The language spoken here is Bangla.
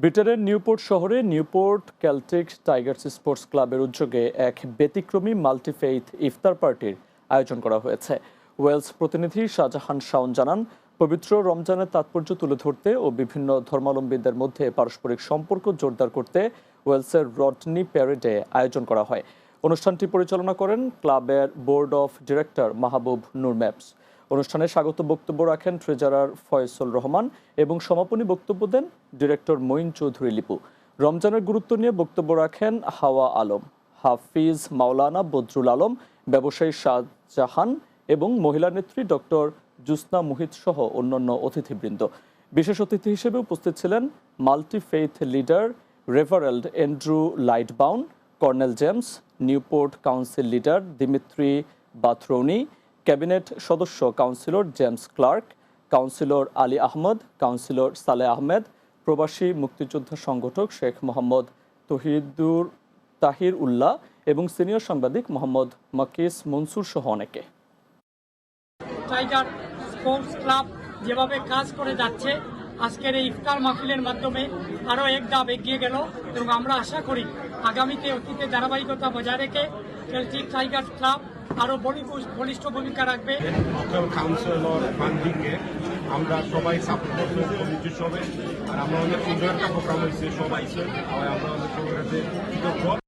ব্রিটেনের নিউপোর্ট শহরে নিউপোর্ট কেল্টিক টাইগার্স স্পোর্টস ক্লাবের উদ্যোগে এক ব্যতিক্রমী মাল্টিফেইথ ইফতার পার্টির আয়োজন করা হয়েছে। ওয়েলস প্রতিনিধি শাহজাহান শাওন জানান, পবিত্র রমজানের তাৎপর্য তুলে ধরতে ও বিভিন্ন ধর্মাবলম্বীদের মধ্যে পারস্পরিক সম্পর্ক জোরদার করতে ওয়েলসের রডনি প্যারেডে আয়োজন করা হয়। অনুষ্ঠানটি পরিচালনা করেন ক্লাবের board of director Mahbub Noor ম্যাপস। অনুষ্ঠানে স্বাগত বক্তব্য রাখেন ট্রেজারার ফয়সল রহমান এবং সমাপনী বক্তব্য দেন ডিরেক্টর মঈন চৌধুরী লিপু। রমজানের গুরুত্ব নিয়ে বক্তব্য রাখেন হাওয়া আলম, হাফিজ মাওলানা বদরুল আলম, ব্যবসায়ী শাহজাহান এবং মহিলা নেত্রী ডক্টর জুসনা মুহিত সহ অন্যান্য অতিথিবৃন্দ। বিশেষ অতিথি হিসেবে উপস্থিত ছিলেন multifaith leader reverend Andrew Lightbown, colonel James, Newport council leader Dimitri Batrouni, cabinet সদস্য councillor James Clarke, councillor Ali Ahmad, councillor Saleh Ahmed, প্রবাসী মুক্তিযোদ্ধা সংগঠক শেখ মোহাম্মদ তাহির উল্লাহ এবং সিনিয়র সাংবাদিক মোহাম্মদ মাকিস মনসুর সহ অনেকে। টাইগার স্পোর্টস ক্লাব যেভাবে কাজ করে যাচ্ছে, আজকের এই ইফতার মাহফিলের মাধ্যমে আরও এক ধাপ এগিয়ে গেল এবং আমরা আশা করি আগামীতে অতীতে ধারাবাহিকতা বজায় রেখে কেল্টিক টাইগার ক্লাব আরও বলিষ্ঠ ভূমিকা রাখবে। কাউন্সিলর ফান্ডিংয়ে আমরা সবাই সাপোর্ট করবো কমিটি সবাই, আর আমরা অনেক সুন্দর একটা প্রোগ্রাম হয়েছে সবাই, আমরা অনেক সবার কাছে কৃতজ্ঞ।